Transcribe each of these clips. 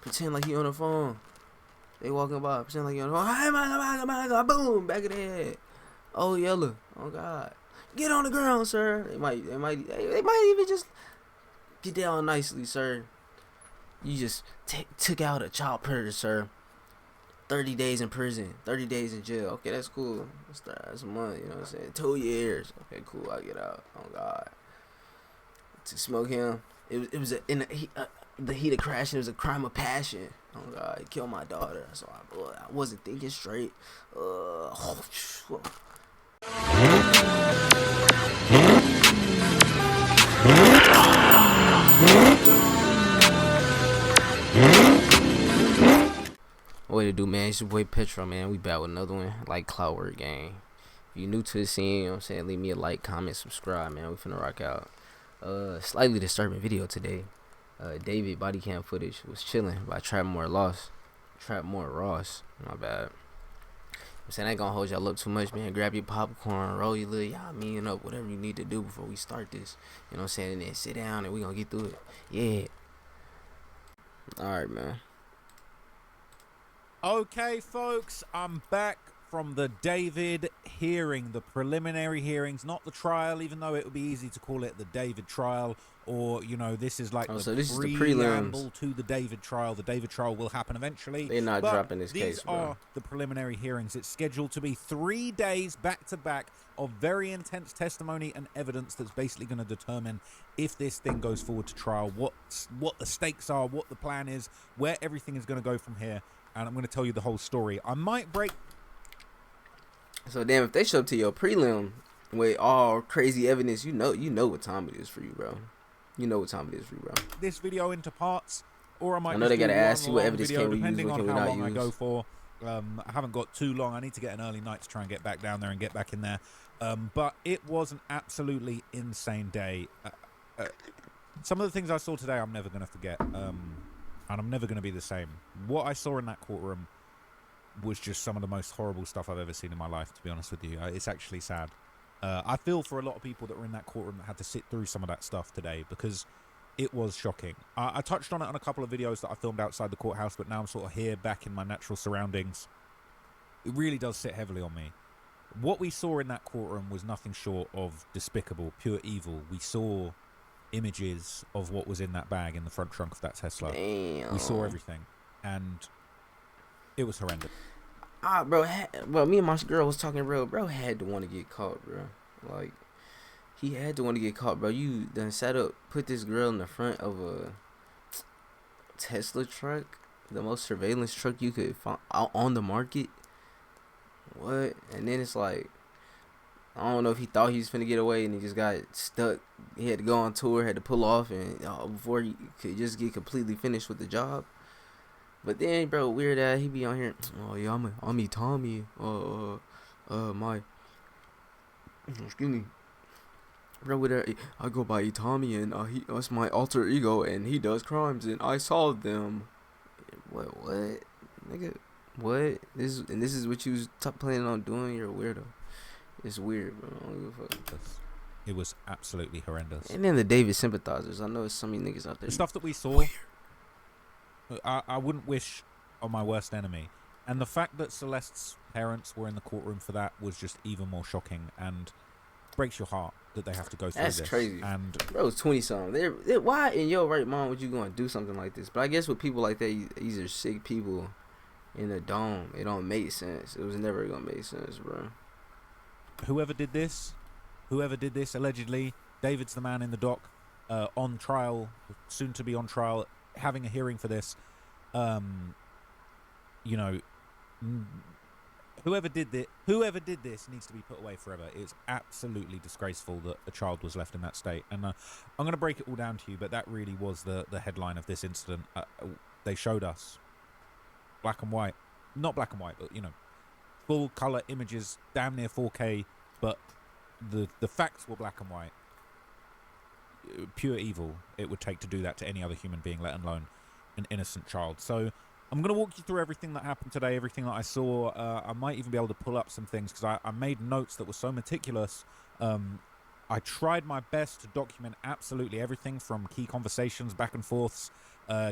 pretend like he on the phone. They walking by, pretend like he on the phone. Hey, man, boom, back of the head. Oh, yellow. Oh God. Get on the ground, sir. They might even just get down nicely, sir. You just took out a child predator, sir. 30 days in prison, 30 days in jail. Okay, that's cool. That's a month, you know what I'm saying? 2 years. Okay, cool. I get out. Oh God. To smoke him, it was the heat of crashing. It was a crime of passion. Oh God, he killed my daughter. So I wasn't thinking straight. What to do, man? It's your boy Petro, man. We back with another one, like Clockwork Gang. If you're new to the scene, you know what I'm saying, leave me a like, comment, subscribe, man. We finna rock out. Slightly disturbing video today. David body cam footage was chilling by Trapmore Ross. My bad. I'm saying I ain't gonna hold y'all up too much, man. Grab your popcorn, roll your little y'all mean up, whatever you need to do before we start this. You know what I'm saying? And then sit down and we gonna get through it. Yeah. Alright, man. Okay, folks, I'm back from the David hearing, the preliminary hearings, not the trial, even though it would be easy to call it the David trial, or, you know, this is like so the this is the preamble prelims to the David trial. The David trial will happen eventually. They're not dropping this case, bro. These are the preliminary hearings. It's scheduled to be 3 days back-to-back of very intense testimony and evidence that's basically going to determine if this thing goes forward to trial, what the stakes are, what the plan is, where everything is going to go from here. And I'm going to tell you the whole story. I might break. So damn, if they show up to your prelim with all crazy evidence, you know what time it is for you, bro. You know what time it is for you, bro. This video into parts, or I might. I know they gotta ask you what evidence video, can we use, depending what on can we how not long I use. go for. I haven't got too long. I need to get an early night to try and get back down there and get back in there. But it was an absolutely insane day. Some of the things I saw today, I'm never going to forget. And I'm never going to be the same. What I saw in that courtroom was just some of the most horrible stuff I've ever seen in my life, to be honest with you. It's actually sad. I feel for a lot of people that were in that courtroom that had to sit through some of that stuff today, because it was shocking. I touched on it on a couple of videos that I filmed outside the courthouse, but now I'm sort of here back in my natural surroundings. It really does sit heavily on me. What we saw in that courtroom was nothing short of despicable, pure evil. We saw images of what was in that bag in the front trunk of that Tesla. Damn. We saw everything, and it was horrendous. Bro, me and my girl was talking real. Bro had to want to get caught, bro. Like, he had to want to get caught, bro. You done put this girl in the front of a Tesla truck, the most surveillance truck you could find out on the market. What? And then it's like, I don't know if he thought he was finna get away and he just got stuck. He had to go on tour, had to pull off, and before he could just get completely finished with the job. But then, bro, weird ass, he be on here. Oh yeah, I'm Tommy. My, excuse me, bro. I go by Tommy, and that's my alter ego, and he does crimes, and I solved them. What, nigga? What? This is what you was planning on doing? You're a weirdo. It's weird, bro. I don't give a fuck. It was absolutely horrendous. And then the David sympathizers. I know there's so many niggas out there. The stuff that we saw, I wouldn't wish on my worst enemy. And the fact that Celeste's parents were in the courtroom for that was just even more shocking, and breaks your heart that they have to go through this. That's crazy. And bro, it's 20-something. Why in your right mind would you go and do something like this? But I guess with people like that, these are sick people in the dome. It don't make sense. It was never gonna make sense, bro. Whoever did this, allegedly, David's the man in the dock, on trial, soon to be on trial, having a hearing for this. You know, whoever did this needs to be put away forever. It's absolutely disgraceful that a child was left in that state. And I'm going to break it all down to you, but that really was the headline of this incident. They showed us black and white, not black and white, but, you know, full color images, damn near 4K, but the facts were black and white. Pure evil it would take to do that to any other human being, let alone an innocent child. So I'm going to walk you through everything that happened today, everything that I saw. I might even be able to pull up some things, because I made notes that were so meticulous. I tried my best to document absolutely everything, from key conversations, back and forths,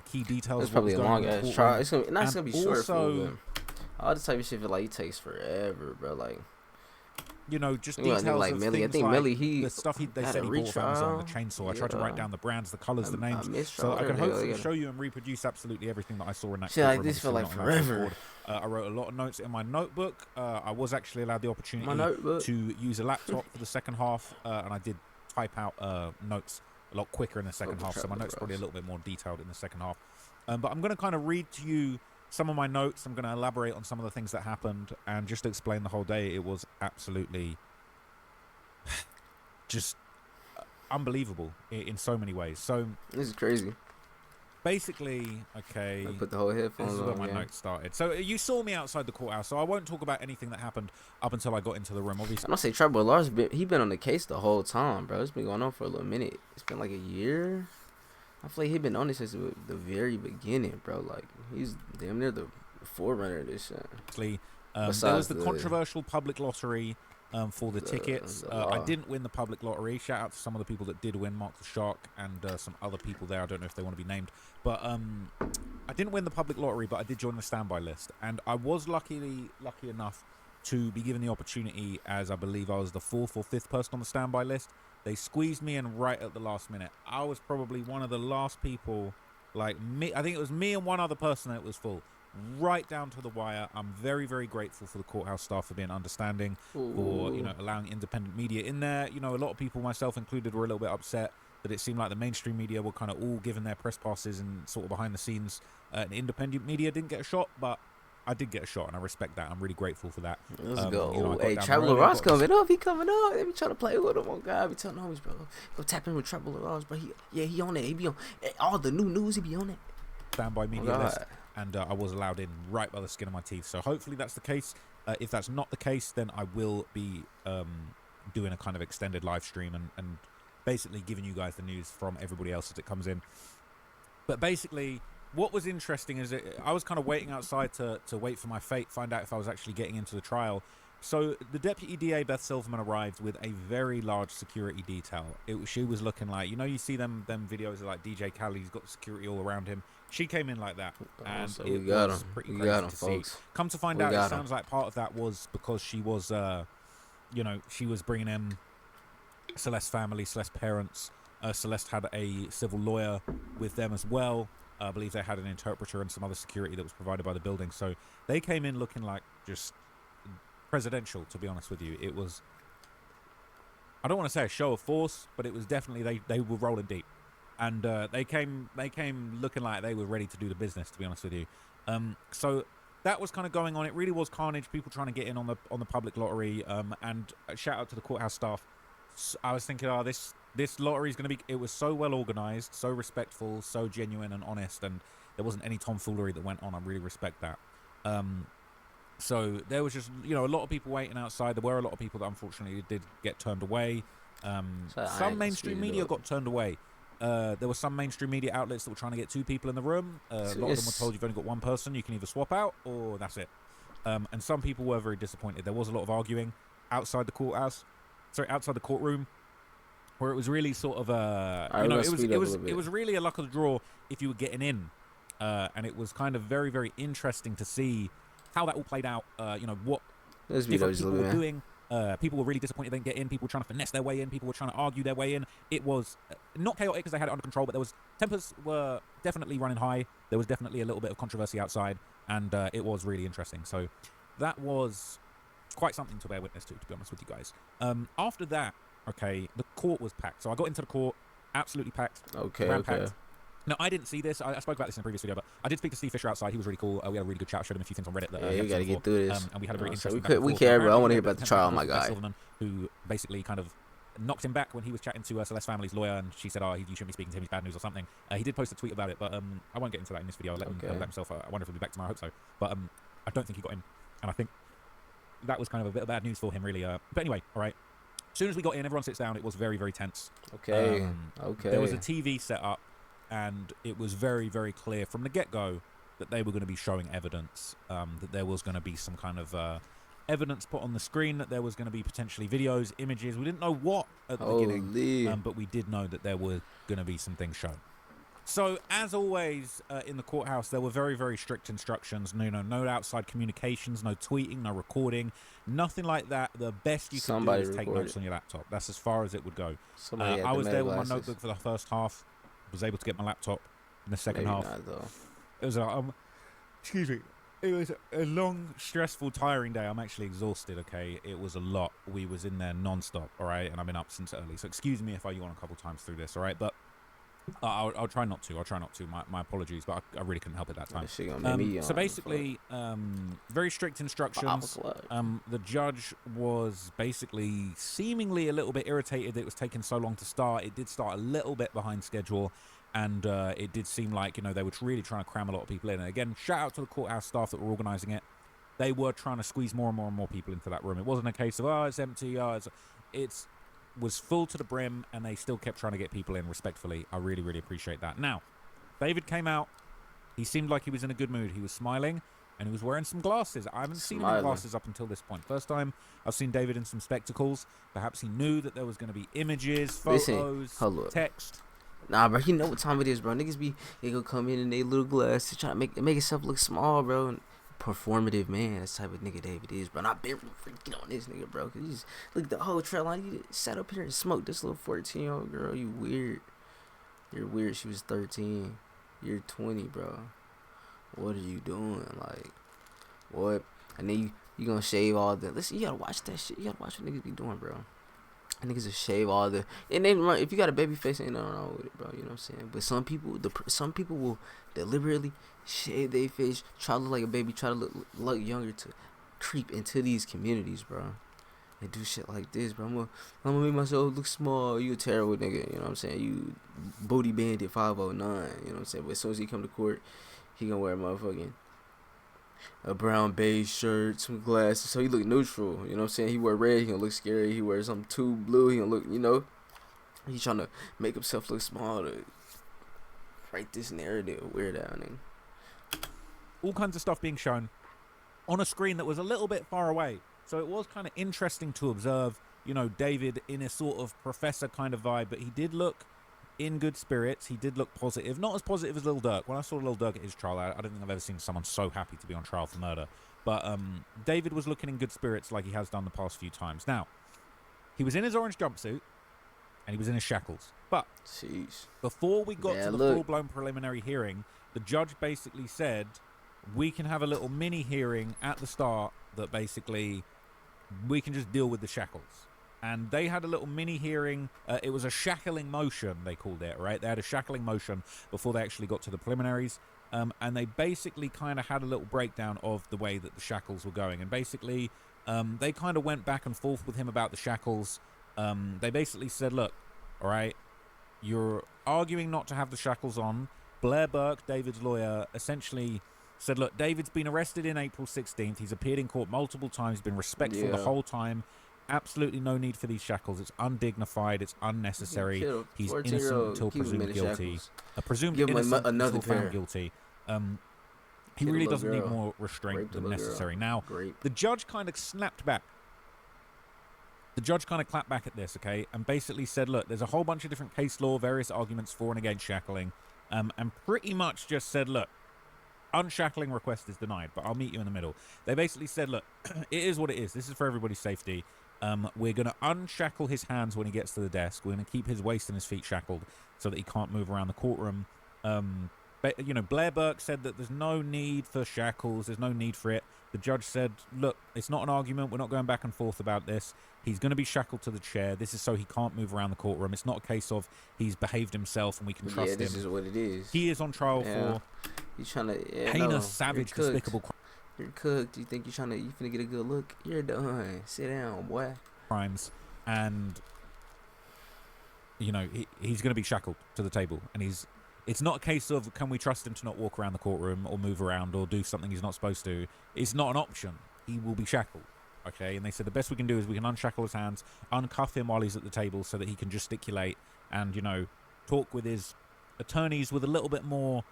key details It's of what probably was a going on long in the ass courtroom. trial. It's gonna not And gonna be short, also, fool, but all the type of shit feel like it takes forever, bro. Like, you know, just you know, nigga details like of Millie. I things think like Millie the he stuff they got said a he bought off Amazon, the retrial. chainsaw. I tried to write Yeah, down the brands, the colors, the a names, mistrial. so I can Whatever the hell. hopefully Yeah. show you and reproduce absolutely everything that I saw in that Shit like courtroom. this feel Obviously, like we're not allowed to forever. record. I wrote a lot of notes in my notebook. I was actually allowed the My opportunity notebook. to use a laptop for the second half, and I did type out notes a lot quicker in the second half, so my notes are probably a little bit more detailed in the second half. But I'm going to kind of read to you some of my notes. I'm going to elaborate on some of the things that happened and just explain the whole day. It was absolutely just unbelievable in so many ways. So This is crazy. basically, okay, I put the whole this headphones is on. where my Yeah. notes started. So you saw me outside the courthouse, so I won't talk about anything that happened up until I got into the room. Obviously, I don't say Trevor Lars he been on the case the whole time, bro. It's been going on for a little minute. It's been like a year. I feel like he been on this since the very beginning, bro. Like he's damn near the forerunner of this shit. there was the controversial public lottery for the tickets. the I law. didn't win the public lottery. Shout out to some of the people that did win, Mark the Shark and some other people there. I don't know if they want to be named. But I didn't win the public lottery, but I did join the standby list. And I was lucky enough to be given the opportunity, as I believe I was the 4th or 5th person on the standby list. They squeezed me in right at the last minute. I was probably one of the last people, like me. I think it was me and one other person that was full, right down to the wire. I'm very, very grateful for the courthouse staff for being understanding, for allowing independent media in there. You know, a lot of people, myself included, were a little bit upset that it seemed like the mainstream media were kind of all given their press passes and sort of behind the scenes. And independent media didn't get a shot, but I did get a shot, and I respect that. I'm really grateful for that. Let's go. You know, Hey, Traveler Ross coming up. He coming up. They be trying to play with him. Oh God, I be telling homies, bro. Go tap in with Traveler Ross, bro. He on it. He be on all the new news. He be on it. Standby media list, and I was allowed in right by the skin of my teeth. So hopefully that's the case. If that's not the case, then I will be doing a kind of extended live stream and basically giving you guys the news from everybody else as it comes in. But basically, what was interesting is I was kind of waiting outside to wait for my fate, find out if I was actually getting into the trial. So the Deputy DA, Beth Silverman, arrived with a very large security detail. She was looking like, you see them videos of like DJ Khaled, he's got the security all around him. She came in like that, and so it was pretty crazy to see. Come to find out, it sounds like part of that was because she was, she was bringing in Celeste's family, Celeste's parents. Celeste had a civil lawyer with them as well. I believe they had an interpreter and some other security that was provided by the building. So they came in looking like just presidential, to be honest with you. It was, I don't want to say a show of force, but it was definitely, they were rolling deep. And they came looking like they were ready to do the business, to be honest with you. So that was kind of going on. It really was carnage, people trying to get in on the public lottery. And shout out to the courthouse staff. I was thinking, this lottery is going to be, it was so well organized, so respectful, so genuine and honest, and there wasn't any tomfoolery that went on. I really respect that. So there was just, a lot of people waiting outside. There were a lot of people that unfortunately did get turned away. Some mainstream media got turned away. There were some mainstream media outlets that were trying to get 2 people in the room. A lot of them were told you've only got 1 person. You can either swap out or that's it. And some people were very disappointed. There was a lot of arguing outside the courtroom, where it was really sort of it was really a luck of the draw if you were getting in, and it was kind of very, very interesting to see how that all played out. What different people were doing. People were really disappointed they didn't get in. People were trying to finesse their way in. People were trying to argue their way in. It was not chaotic because they had it under control, but tempers were definitely running high. There was definitely a little bit of controversy outside, and it was really interesting. So that was quite something to bear witness to be honest with you guys. After that, the court was packed. So I got into the court, absolutely packed. Packed. No, I didn't see this. I spoke about this in a previous video, but I did speak to Steve Fisher outside. He was really cool. We had a really good chat. I showed him a few things on Reddit. You gotta get through this. And we had a very interesting. We care, bro. I want to hear about the trial, my guy. Silverman, who basically kind of knocked him back when he was chatting to Celeste's family's lawyer, and she said, you shouldn't be speaking to him, he's bad news or something. He did post a tweet about it, but I won't get into that in this video. I'll let him himself. I wonder if he'll be back tomorrow. I hope so. But I don't think he got in, and I think that was kind of a bit of bad news for him, really. But anyway, all right. As soon as we got in, everyone sits down. It was very, very tense. Okay. There was a TV set up, and it was very, very clear from the get-go that they were going to be showing evidence, that there was going to be some kind of evidence put on the screen, that there was going to be potentially videos, images. We didn't know what at the beginning, but we did know that there were going to be some things shown. So, as always in the courthouse, there were very, very strict instructions. No outside communications, no tweeting, no recording, nothing like that. The best you could do Somebody is take recorded. notes on your laptop. That's as far as it would go. Somebody had I the was meta there with my glasses. notebook for the first half. Was able to get my laptop in the second Maybe half. not though. It was excuse me. It was a long, stressful, tiring day. I'm actually exhausted, okay? It was a lot. We was in there non-stop, all right? And I've been up since early. So excuse me if I yawn a couple times through this, all right? But I'll try not to. I'll try not to. My apologies, but I really couldn't help it that time. That shit gonna make me So basically, very strict instructions. The judge was basically seemingly a little bit irritated that it was taking so long to start. It did start a little bit behind schedule, and it did seem like, you know, they were really trying to cram a lot of people in. And again, shout out to the courthouse staff that were organising it. They were trying to squeeze more and more and more people into that room. It wasn't a case of, oh, it's empty, it's was full to the brim, and they still kept trying to get people in respectfully. I really, really appreciate that. Now, David came out. He seemed like he was in a good mood. He was smiling, and he was wearing some glasses. I haven't seen him in glasses up until this point. First time I've seen David in some spectacles. Perhaps he knew that there was going to be images, photos, text. Nah, bro, you know what time it is, bro. Niggas they gonna come in their little glasses, try to make itself look small, bro. And performative, man. That's the type of nigga David is, bro. And I've been freaking on this nigga, bro. Cause he's look the whole trail line. You sat up here and smoked this little 14-year-old girl. You weird. You're weird. She was 13. You're 20, bro. What are you doing? Like, what? And then you gonna shave all the. Listen, you gotta watch that shit. You gotta watch what niggas be doing, bro. And niggas just shave all the. And then if you got a baby face, ain't nothing wrong with it, bro. You know what I'm saying? But some people will deliberately shave their face, try to look like a baby, try to look younger to creep into these communities, bro. And do shit like this, bro. I'm gonna make myself look small. You a terrible nigga, you know what I'm saying? You booty bandit 509, you know what I'm saying? But as soon as he come to court, he gonna wear a brown beige shirt, some glasses, so he look neutral, you know what I'm saying? He wear red, he gonna look scary. He wear something too blue, he gonna look, you know, he trying to make himself look small to write this narrative, weird out, nigga. All kinds of stuff being shown on a screen that was a little bit far away. So it was kind of interesting to observe, you know, David in a sort of professor kind of vibe, but he did look in good spirits. He did look positive. Not as positive as Lil Durk. When I saw Lil Durk at his trial, I don't think I've ever seen someone so happy to be on trial for murder. But David was looking in good spirits like he has done the past few times. Now, he was in his orange jumpsuit, and he was in his shackles. But before we got to the full-blown preliminary hearing, the judge basically said, we can have a little mini hearing at the start that basically we can just deal with the shackles. And they had a little mini hearing. It was a shackling motion, they called it, right? They had a shackling motion before they actually got to the preliminaries. And they basically kind of had a little breakdown of the way that the shackles were going. And basically, they kind of went back and forth with him about the shackles. They basically said, look, all right, you're arguing not to have the shackles on. Blair Burke, David's lawyer, essentially said, look, David's been arrested in April 16th. He's appeared in court multiple times, been respectful the whole time. Absolutely no need for these shackles. It's undignified. It's unnecessary. He's innocent until presumed guilty. Presumed innocent until found guilty. He really doesn't need more restraint than necessary. Now, the judge kind of snapped back. The judge kind of clapped back at this, okay, and basically said, look, there's a whole bunch of different case law, various arguments for and against shackling, and pretty much just said, look, unshackling request is denied, but I'll meet you in the middle. They basically said, look, it is what it is. This is for everybody's safety. We're going to unshackle his hands when he gets to the desk. We're going to keep his waist and his feet shackled so that he can't move around the courtroom. But, you know, Blair Burke said that there's no need for shackles. There's no need for it. The judge said, look, it's not an argument. We're not going back and forth about this. He's going to be shackled to the chair. This is so he can't move around the courtroom. It's not a case of he's behaved himself and we can trust him. This is what it is. He is on trial for he's trying to heinous, savage, despicable crime. You're cooked. You think you finna get a good look? You're done. Sit down, boy. Crimes, and you know he's going to be shackled to the table, and it's not a case of can we trust him to not walk around the courtroom or move around or do something he's not supposed to. It's not an option. He will be shackled, okay? And they said the best we can do is we can unshackle his hands, uncuff him while he's at the table so that he can gesticulate and, you know, talk with his attorneys with a little bit more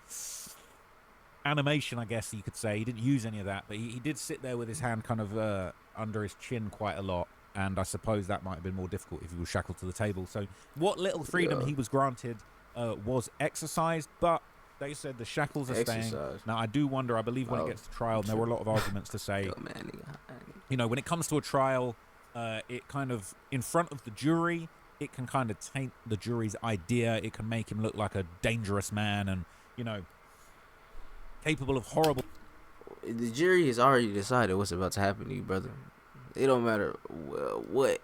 animation, I guess you could say. He didn't use any of that, but he did sit there with his hand kind of under his chin quite a lot, and I suppose that might have been more difficult if he was shackled to the table. So what little freedom he was granted was exercised, but they said the shackles are staying. Now, I do wonder, I believe when it gets to trial, and there were a lot of arguments to say, you know, when it comes to a trial, it kind of, in front of the jury, it can kind of taint the jury's idea. It can make him look like a dangerous man and, you know, capable of horrible... The jury has already decided what's about to happen to you, brother. It don't matter what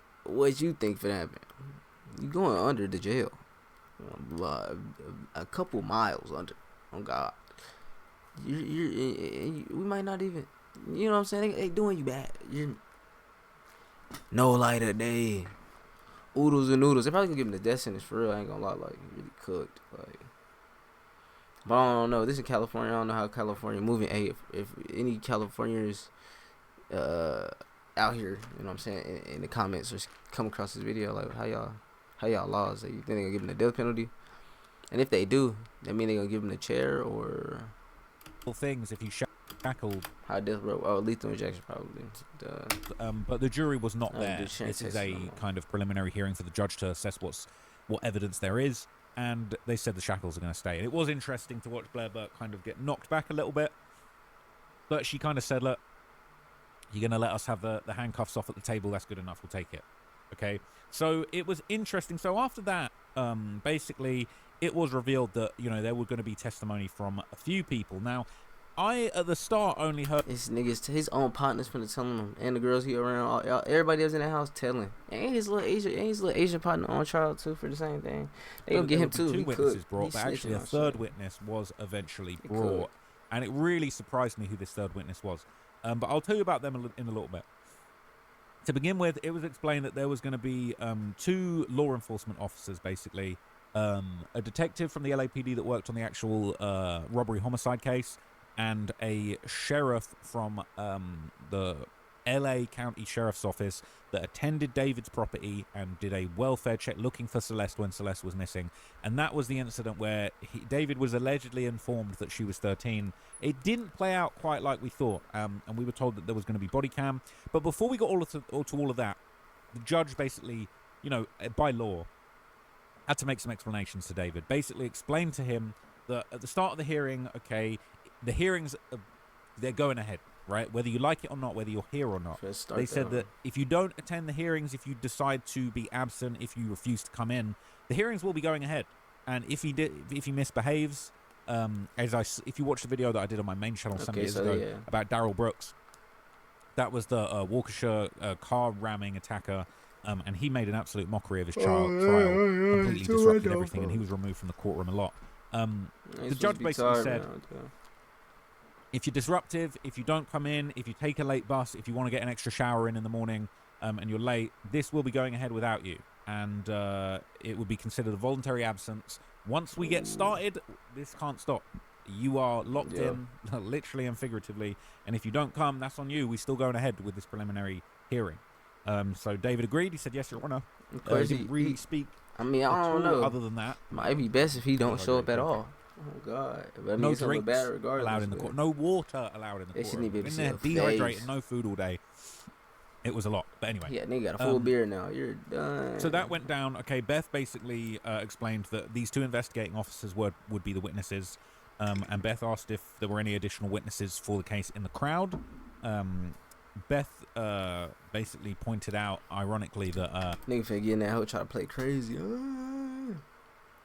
you think finna happen. You going under the jail. A couple miles under. Oh God. We might not even. You know what I'm saying? They doing you bad. You're no light of day. Oodles and noodles. They probably gonna give him the death sentence for real. I ain't gonna lie. Like really cooked. Like. But I don't know. This is California. I don't know how California moving. Hey, if any Californians out here, you know what I'm saying, in the comments or come across this video, like how y'all laws? Like, you think they gonna give them the death penalty? And if they do, that mean they gonna give them the chair or things if you shackled. How death row? Oh, lethal injection probably. But the jury was not there. This is a kind of preliminary hearing for the judge to assess what evidence there is. And they said the shackles are going to stay. And it was interesting to watch Blair Burke kind of get knocked back a little bit. But she kind of said, look, you're going to let us have the handcuffs off at the table. That's good enough. We'll take it. Okay? So it was interesting. So after that, basically, it was revealed that, you know, there were going to be testimony from a few people. Now, I, at the start, only heard... His niggas, his own partners finna telling him, and the girls he around, everybody else in the house telling. And his little Asian partner on trial, too, for the same thing. They gonna get him, too. Two witnesses brought, but actually a third witness was eventually brought. And it really surprised me who this third witness was. But I'll tell you about them in a little bit. To begin with, it was explained that there was going to be 2 law enforcement officers, basically. A detective from the LAPD that worked on the actual robbery homicide case, and a sheriff from the LA County Sheriff's Office that attended David's property and did a welfare check looking for Celeste when Celeste was missing. And that was the incident where David was allegedly informed that she was 13. It didn't play out quite like we thought, and we were told that there was going to be body cam. But before we got to all of that, the judge basically, you know, by law, had to make some explanations to David. Basically explained to him that at the start of the hearing, okay, the hearings, they're going ahead, right? Whether you like it or not, whether you're here or not. They said that if you don't attend the hearings, if you decide to be absent, if you refuse to come in, the hearings will be going ahead. And if he misbehaves, if you watch the video that I did on my main channel some years ago about Darrell Brooks, that was the Waukesha car ramming attacker. And he made an absolute mockery of his trial, completely disrupted everything, and he was removed from the courtroom a lot. The judge basically said, if you're disruptive, if you don't come in, if you take a late bus, if you want to get an extra shower in the morning, and you're late, this will be going ahead without you. And it would be considered a voluntary absence. Once we get started, this can't stop. You are locked in, literally and figuratively. And if you don't come, that's on you. We're still going ahead with this preliminary hearing. So David agreed. He said, yes, Your Honor. He didn't really speak. I mean, I don't know. Other than that, might be best if he don't show up at all. Oh God! But I mean, no drinks allowed in the court. No water allowed in the court. Shouldn't even be in there dehydrated, no food all day. It was a lot. But anyway, yeah, nigga got a full beer now. You're done. So that went down. Okay, Beth basically explained that these 2 investigating officers would be the witnesses. And Beth asked if there were any additional witnesses for the case in the crowd. Beth basically pointed out, ironically, that nigga finna get in that hoe, try to play crazy.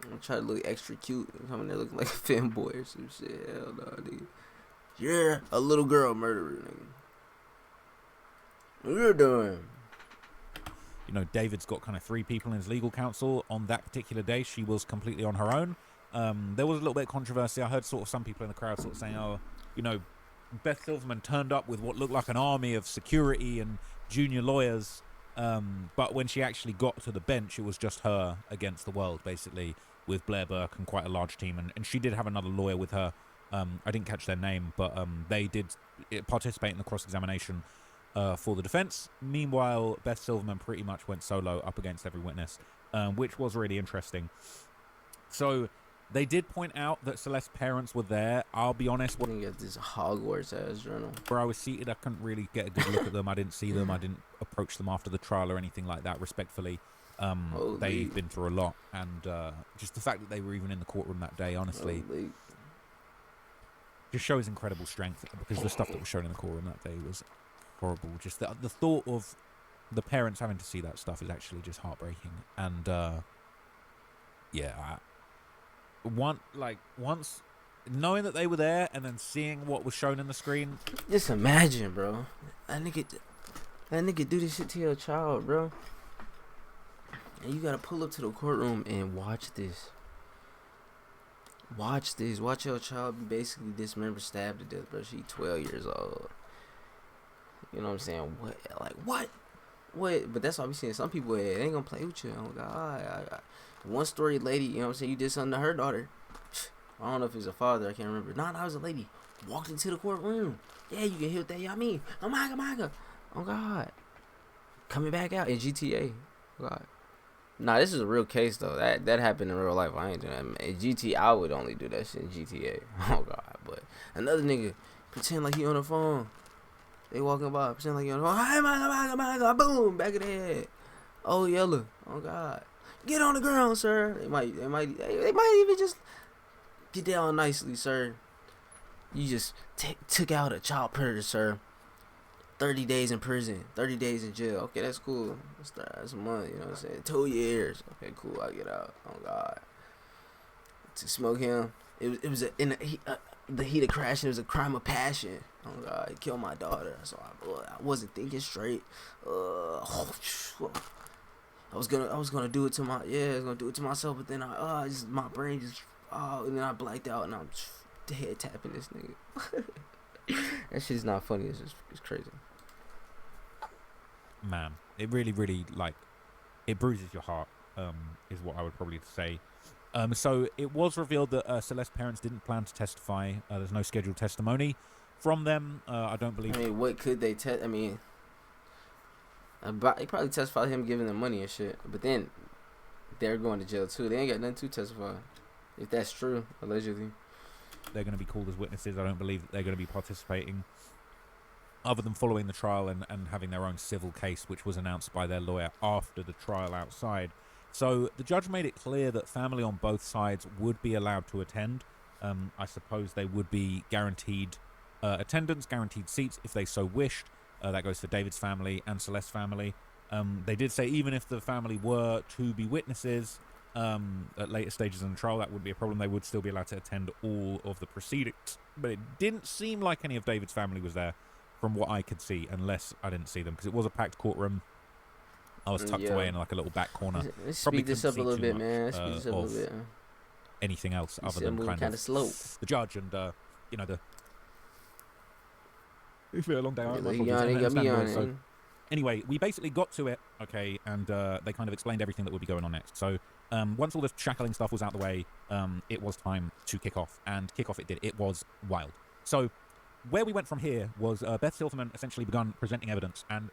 I'm trying to look extra cute. I'm in there looking like a fanboy or some shit. Hell no, nigga. You're a little girl murderer, nigga. What you're doing? You know, David's got kind of 3 people in his legal counsel. On that particular day, she was completely on her own. There was a little bit of controversy. I heard sort of some people in the crowd sort of saying, oh, you know, Beth Silverman turned up with what looked like an army of security and junior lawyers. But when she actually got to the bench, it was just her against the world, basically, with Blair Burke and quite a large team. And she did have another lawyer with her. I didn't catch their name, but they did participate in the cross-examination for the defense. Meanwhile, Beth Silverman pretty much went solo up against every witness, which was really interesting. So they did point out that Celeste's parents were there. I'll be honest. When you get this Hogwarts-ass journal. Where I was seated, I couldn't really get a good look at them. I didn't see them. I didn't approach them after the trial or anything like that, respectfully. Holy, They've been through a lot, and just the fact that they were even in the courtroom that day, honestly, holy. just shows incredible strength, because the stuff that was shown in the courtroom that day was horrible. Just the thought of the parents having to see that stuff is actually just heartbreaking. And yeah, once knowing that they were there and then seeing what was shown in the screen, Just imagine, bro. That nigga do this shit to your child, bro. And you gotta pull up to the courtroom and watch this. Watch this. Watch your child be basically dismembered, stabbed to death, bro. She 12 years old. You know what I'm saying? What? Like, what? What? But that's why we seeing some people, they ain't gonna play with you. Oh, God. One story lady, you know what I'm saying? You did something to her daughter. I don't know if it was a father. I can't remember. No, that was a lady. Walked into the courtroom. Yeah, you get hit with that. Yeah, I mean, oh my God. Oh, God. Coming back out in GTA. Oh, God. Nah, this is a real case though. That happened in real life. I ain't doing that. In GTA, I would only do that shit in GTA. Oh God, but another nigga pretend like he on the phone. They walking by, pretend like he on the phone. Hey, my God, boom, back of the head. Oh yellow. Oh God, get on the ground, sir. They might even just get down nicely, sir. You just took out a child predator, sir. 30 days in prison, 30 days in jail. Okay, that's cool. That's a month, you know what I'm saying? 2 years. Okay, cool. I get out. Oh God. To smoke him, it was the heat of crashing. It was a crime of passion. Oh God, he killed my daughter. So I wasn't thinking straight. I was gonna do it to I was gonna do it to myself, but then my brain just and then I blacked out and I'm head tapping this nigga. That shit's not funny. It's crazy. man, it really, really, it bruises your heart, is what I would probably say. So it was revealed that Celeste's parents didn't plan to testify. There's no scheduled testimony from them. I don't believe. I mean, what could they test? I mean, they probably testified him giving them money and shit. But then they're going to jail too. They ain't got nothing to testify. If that's true, allegedly. They're going to be called as witnesses. I don't believe that they're going to be participating, other than following the trial and having their own civil case, which was announced by their lawyer after the trial outside. So the judge made it clear that family on both sides would be allowed to attend. I suppose they would be guaranteed attendance, guaranteed seats if they so wished. That goes for David's family and Celeste's family. They did say even if the family were to be witnesses at later stages in the trial, that wouldn't be a problem. They would still be allowed to attend all of the proceedings. But it didn't seem like any of David's family was there, from what I could see, unless I didn't see them, because it was a packed courtroom. I was tucked away in like a little back corner. Let's speed this up a little bit, man. Let's speed this up a little bit. Anything else other than kind of slow. The judge and the. It's been a long day. So anyway, we basically got to it, okay, and they kind of explained everything that would be going on next. So once all the shackling stuff was out of the way, it was time to kick off, and kick off it did. It was wild. So where we went from here was Beth Silverman essentially begun presenting evidence, and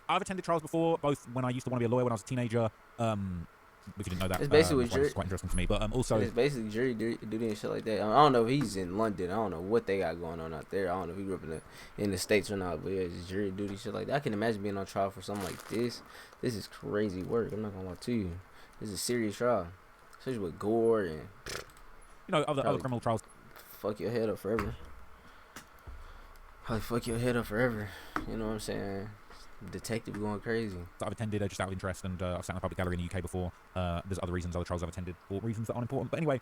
I've attended trials before, both when I used to want to be a lawyer when I was a teenager. If you didn't know that, it's basically it's quite interesting to me. But also, it's basically jury duty and shit like that. I don't know if he's in London. I don't know what they got going on out there. I don't know if he grew up in the States or not. But yeah, it's jury duty shit like that. I can imagine being on trial for something like this. This is crazy work. I'm not gonna lie to you. This is a serious trial, especially with gore and other criminal trials. Fuck your head up forever. Probably fuck your head up forever. You know what I'm saying? Detective going crazy. That I've attended just out of interest, and I've sat in a public gallery in the UK before. There's other trials I've attended for reasons that aren't important. But anyway,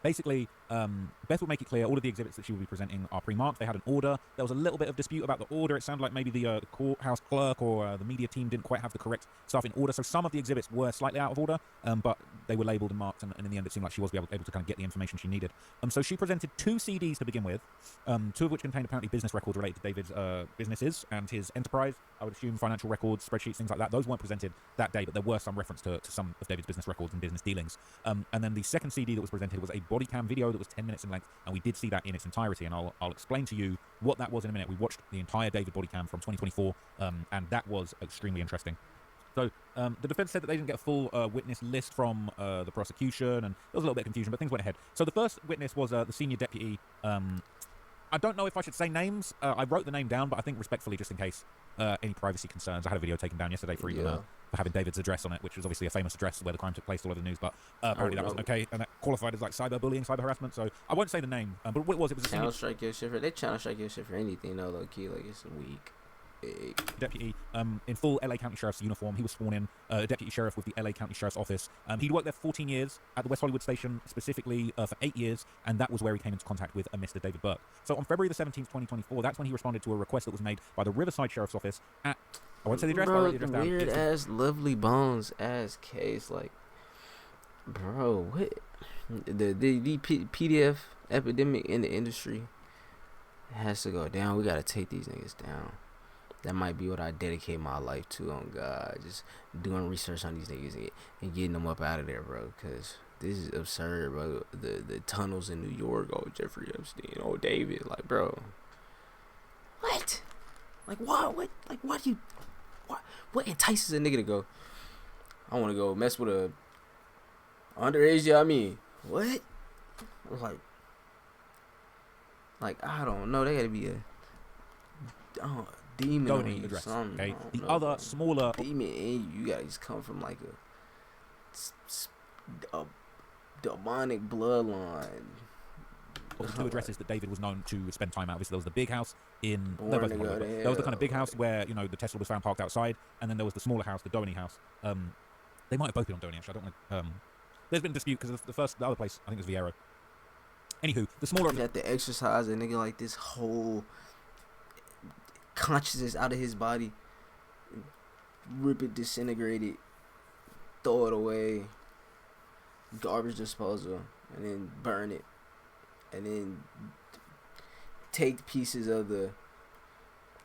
basically, Beth would make it clear all of the exhibits that she will be presenting are pre-marked. They had an order. There was a little bit of dispute about the order. It sounded like maybe the courthouse clerk or the media team didn't quite have the correct stuff in order. So some of the exhibits were slightly out of order, but they were labelled and marked, and in the end it seemed like she was able to kind of get the information she needed. So she presented 2 CDs to begin with, 2 of which contained apparently business records related to David's businesses and his enterprise. I would assume financial records, spreadsheets, things like that. Those weren't presented that day, but there were some reference to some of David's business records and business dealings. And then the second CD that was presented was a body cam video that was 10 minutes in length, and we did see that in its entirety, and I'll explain to you what that was in a minute. We watched the entire David body cam from 2024, and that was extremely interesting. So the defense said that they didn't get a full witness list from the prosecution, and there was a little bit of confusion, but things went ahead. So the first witness was the senior deputy I don't know if I should say names. I wrote the name down, but I think respectfully, just in case any privacy concerns. I had a video taken down yesterday for even for having David's address on it, which was obviously a famous address where the crime took place all over the news. But apparently that wasn't okay, and that qualified as like cyberbullying, cyber harassment. So I won't say the name, but what it was, a channel strike your shit for they channel strike your shit for anything though, low key, like it's weak. Deputy in full LA County Sheriff's uniform. He was sworn in a deputy sheriff with the LA County Sheriff's Office. He'd worked there for 14 years at the West Hollywood station, specifically for 8 years, and that was where he came into contact with a Mr. David Burke. So on February the 17th, 2024, that's when he responded to a request that was made by the Riverside Sheriff's Office at, I won't say the address, but I'll write the address down. Weird ass, lovely bones ass case, like, bro, what? The PDF epidemic in the industry has to go down. We gotta take these niggas down. That might be what I dedicate my life to, on God. Just doing research on these niggas and getting them up out of there, bro. Because this is absurd, bro. The tunnels in New York, oh, Jeffrey Epstein, oh, David. Like, bro. What? Like, what? Like, why do you... What entices a nigga to go, I want to go mess with a underage, yeah, I mean, what? Like, I don't know. They got to be a... demon on you, address, something. okay? The other smaller demon in you gotta just come from like a demonic bloodline. Of the two addresses that David was known to spend time at. Obviously, there was the big house in there was the kind of big house where the Tesla was found parked outside, and then there was the smaller house, the Doney house. They might have both been on Doney, actually. I don't know. There's been a dispute because the other place I think was Vieiro. Anywho, the smaller. You have to exercise a nigga like this whole consciousness out of his body, rip it, disintegrate it, throw it away, garbage disposal, and then burn it, and then take pieces of the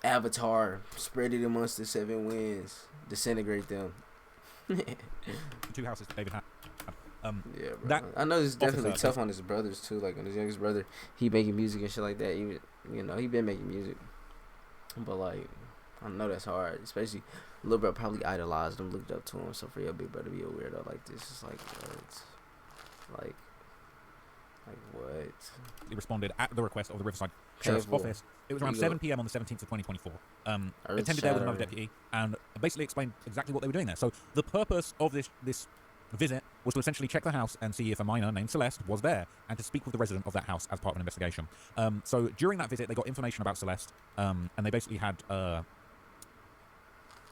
avatar, spread it amongst the 7 winds, disintegrate them. The 2 houses that David had. Yeah, bro. I know it's definitely tough on his brothers too. Like on his youngest brother, he making music and shit like that. Even he been making music. But, like, I know that's hard. Especially, little bro probably idolized him, looked up to him. So, for your big brother to be a weirdo like this, it's like, what? Like, what? He responded at the request of the Riverside Sheriff's Office. It was around 7 p.m. on the 17th of 2024. Attended there with another deputy and basically explained exactly what they were doing there. So, the purpose of this visit was to essentially check the house and see if a minor named Celeste was there and to speak with the resident of that house as part of an investigation. So during that visit, they got information about Celeste, and they basically had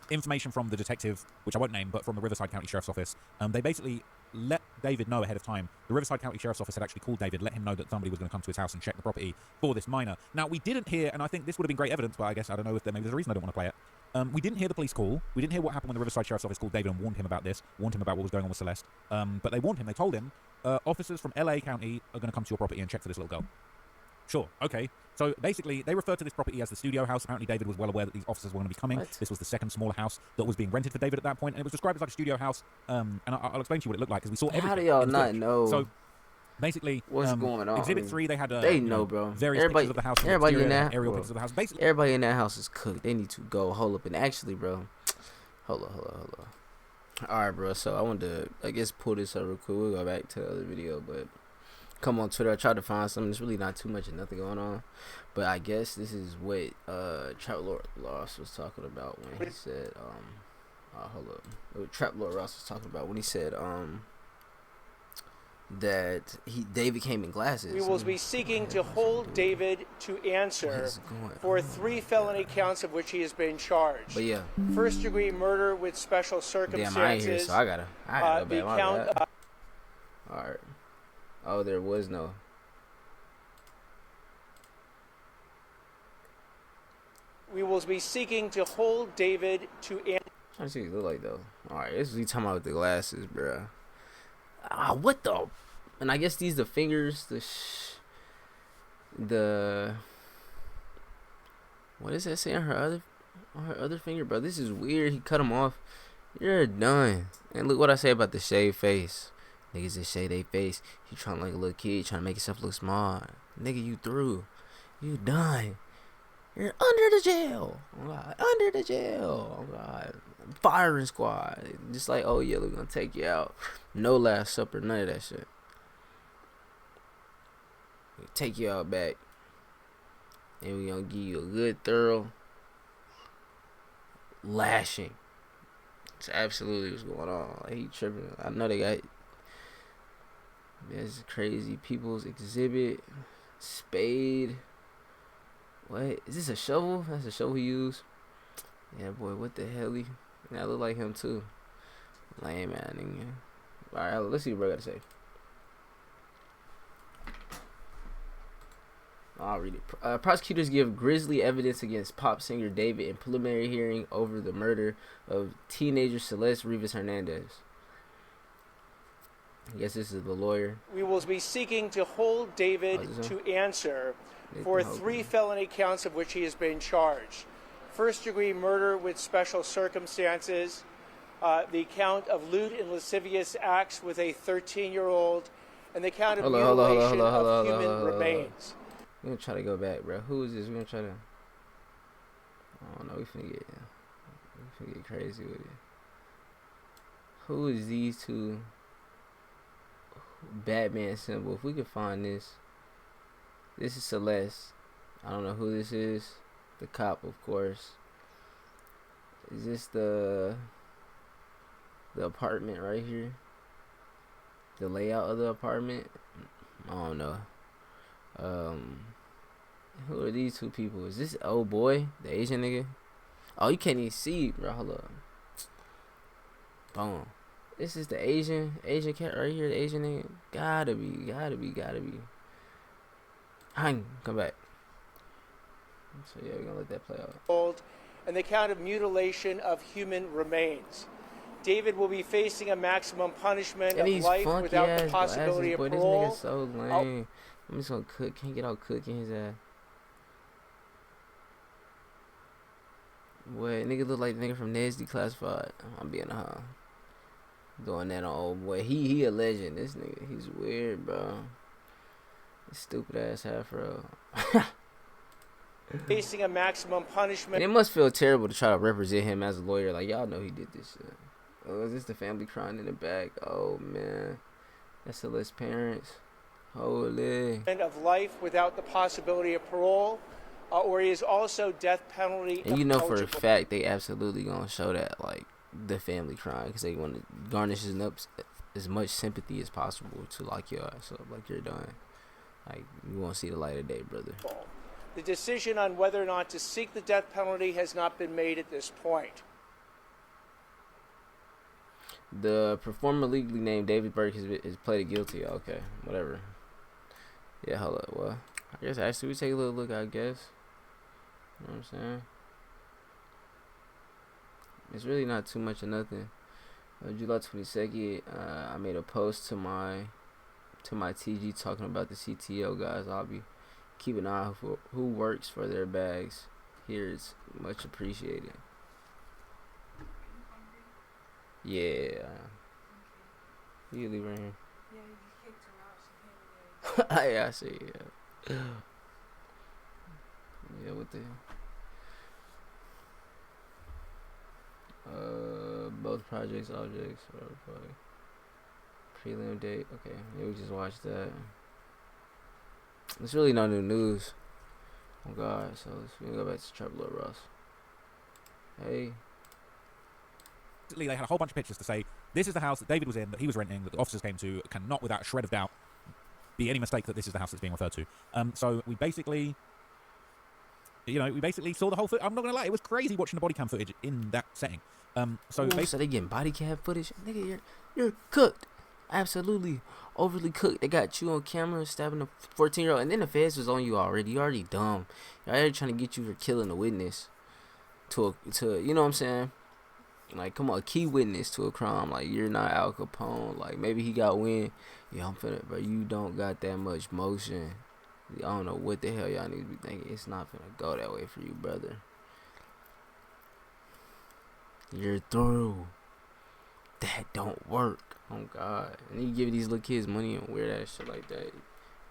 information from the detective, which I won't name, but from the Riverside County Sheriff's Office. They basically let David know ahead of time. The Riverside County Sheriff's Office had actually called David, let him know that somebody was going to come to his house and check the property for this minor. Now, we didn't hear, and I think this would have been great evidence, but I guess I don't know if maybe there's a reason I don't want to play it. We didn't hear the police call. We didn't hear what happened when the Riverside Sheriff's Office called David and warned him about this, warned him about what was going on with Celeste. But they warned him, they told him, officers from LA County are going to come to your property and check for this little girl. Sure, okay. So basically, they refer to this property as the studio house. Apparently, David was well aware that these officers were going to be coming. What? This was the second smaller house that was being rented for David at that point, and it was described as like a studio house. And I'll explain to you what it looked like, because we saw everything. How do y'all not know? So basically, what's going on? Exhibit 3, they had they know, bro. Various pictures of the house. Everybody in that aerial pictures of the house. Basically, everybody in that house is cooked. They need to go. Hold up, and actually, bro, hold up. All right, bro. So I wanted to, I guess, pull this up real quick. We'll go back to the other video, but come on Twitter. I tried to find something. There's really not too much and nothing going on, but I guess this is what Trap Lord Ross was talking about when he said, hold up. What Trap Lord Ross was talking about when he said, that David came in glasses. We will be seeking to hold David to answer for 3 felony counts of which he has been charged. But yeah, first-degree murder with special circumstances. Damn, I ain't here, so I gotta the count. All right. Oh, there was no. We will be seeking to hold David to answer. Trying to see what he look like though. All right, this is he talking about with the glasses, bro. What the? And I guess these the fingers, the what is that saying on her other finger, bro? This is weird. He cut them off. You're done. And look what I say about the shaved face. Niggas that shave their face. He trying like a little kid, trying to make himself look smart. Nigga, you through. You done. You're under the jail. Oh God. Under the jail. Oh God. Firing squad. Just like, oh yeah, we're gonna take you out. No Last Supper, none of that shit. Take you out back. and we gonna give you a good, thorough lashing. It's absolutely what's going on. Like, he tripping. I know they got. There's crazy people's exhibit. Spade. What? Is this a shovel? That's a shovel he used. Yeah, boy, what the hell? That look like him too. Lame man, nigga. Alright, let's see what bro got to say. I'll read it. Prosecutors give grisly evidence against pop singer David in preliminary hearing over the murder of teenager Celeste Rivas Hernandez. I guess this is the lawyer. We will be seeking to hold David to answer for 3 felony counts of which he has been charged. First-degree murder with special circumstances, the count of lewd and lascivious acts with a 13-year-old, and the count of mutilation of human remains. We're gonna try to go back, bro. Who is this? We're gonna try to. I don't know. We finna get crazy with it. Who is these two? Batman symbol. If we could find this. This is Celeste. I don't know who this is. The cop, of course. Is this the apartment right here? The layout of the apartment? I don't know. Who are these two people? Is this old boy, the Asian nigga? Oh, you can't even see, bro. Hold up. Boom. This is the Asian cat right here. The Asian nigga. Gotta be. Hang. Come back. So yeah, we're gonna let that play out. And the count of mutilation of human remains. David will be facing a maximum punishment of life without the possibility of parole. This nigga's so lame. I'm just gonna cook. Can't get out cooking his ass. Boy, nigga look like the nigga from Nasty Classified. I'm being doing that on old boy. He a legend. This nigga, he's weird, bro. This stupid ass afro. Facing a maximum punishment. And it must feel terrible to try to represent him as a lawyer. Like, y'all know he did this shit. Oh, is this the family crying in the back? Oh man, that's Celeste's parents. Holy. Of life without the possibility of parole, or he is also death penalty. And you know for a fact they absolutely gonna show that, like, the family crying, because they want to garnish as much sympathy as possible to lock your ass up like you're doing. Like, you won't see the light of day, brother. The decision on whether or not to seek the death penalty has not been made at this point. The performer legally named David Burke is pleaded guilty. Okay, whatever. Yeah, hold up. Well, I guess actually we take a little look, I guess. You know what I'm saying? It's really not too much of nothing. July 22nd, I made a post to my TG talking about the CTO guys. I'll be keeping an eye on who works for their bags. Here, it's much appreciated. Yeah. You leave her here. Yeah, you kicked her out. She came in. Yeah, I see. Yeah. Yeah, what the hell? Both projects, objects, whatever. Prelim date. Okay, yeah, we just watched that. It's really no new news. Oh God, so we're gonna go back to Trevor Ross. Hey. They had a whole bunch of pictures to say this is the house that David was in, that he was renting, that the officers came to. Cannot, without a shred of doubt, be any mistake that this is the house that's being referred to. So we basically, saw the whole footage. I'm not gonna lie, it was crazy watching the body cam footage in that setting. So they getting body cam footage, nigga. You're cooked, absolutely overly cooked. They got you on camera stabbing a 14-year-old, and then the feds was on you already. You already dumb. You're already trying to get you for killing a witness to you know what I'm saying? Like, come on, a key witness to a crime. Like, you're not Al Capone. Like, maybe he got wind. Yeah, I'm finna, but you don't got that much motion. I don't know what the hell y'all need to be thinking. It's not finna go that way for you, brother. You're through. That don't work. Oh, God. And you give these little kids money and weird ass shit like that.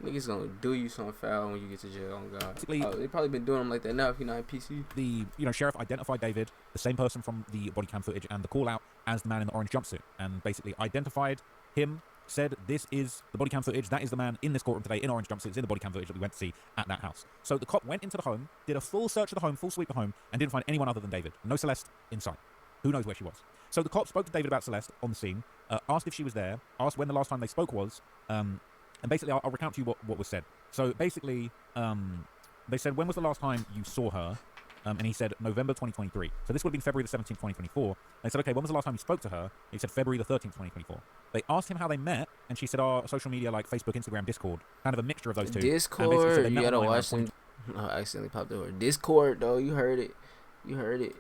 Niggas gonna do you something foul when you get to jail. Oh, God. They probably been doing them like that now if you're not PC. The sheriff identified David, the same person from the body cam footage and the call out, as the man in the orange jumpsuit, and basically identified him said this is the body cam footage. That is the man in this courtroom today in orange jumpsuits in the body cam footage that we went to see at that house. So the cop went into the home, did a full search of the home, full sweep of the home, and didn't find anyone other than David. No Celeste in sight. Who knows where she was? So the cop spoke to David about Celeste on the scene, asked if she was there, asked when the last time they spoke was, and basically I'll recount to you what was said. So basically, they said, when was the last time you saw her? And he said November 2023. So this would have been February the 17th, 2024. They said, okay, when was the last time you spoke to her? He said February the 13th, 2024. They asked him how they met, and she said, social media like Facebook, Instagram, Discord, kind of a mixture of those two. Discord, you gotta watch them. I accidentally popped over. Discord, though, you heard it.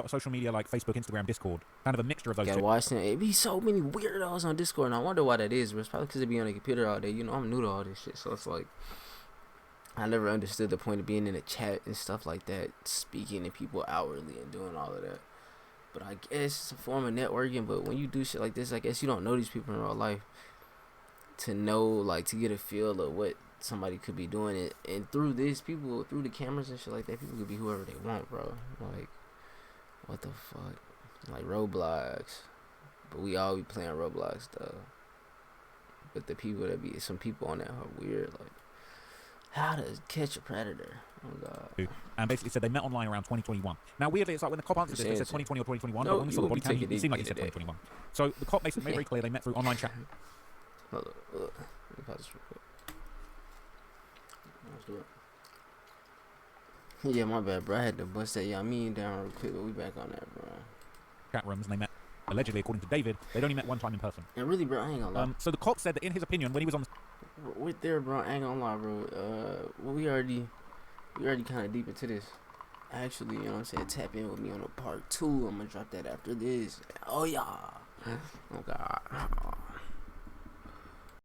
Social media like Facebook, Instagram, Discord, kind of a mixture of those two. Gotta watch them. It be so many weirdos on Discord, and I wonder why that is, but it's probably because they be on the computer all day. You know, I'm new to all this shit, so it's like, I never understood the point of being in a chat and stuff like that, speaking to people outwardly and doing all of that. But I guess it's a form of networking. But when you do shit like this, I guess you don't know these people in real life to know, like, to get a feel of what somebody could be doing it. And through this, people, through the cameras and shit like that, people could be whoever they want, bro. Like, what the fuck? Like Roblox. But we all be playing Roblox, though. But the people that be, some people on that are weird, like, how to catch a predator. Oh, God. And basically said they met online around 2021. Now, weirdly, it's like when the cop answered this, they said 2020 or 2021, but when we saw the body cam, it seemed like he said 2021. So the cop basically made very clear they met through online chat. Hold up. Let me pause this real quick. Yeah, my bad, bro. I had to bust that mean down real quick, but we back on that, bro. Chat rooms, and they met, allegedly, according to David, they'd only met one time in person. And really, bro, I ain't gonna lie. So the cop said that in his opinion, when he was on the... With there, bro, I ain't gonna lie, bro. Well, we already kind of deep into this. Actually, you know what I'm saying? Tap in with me on a part 2. I'm gonna drop that after this. Oh, yeah. Oh, God.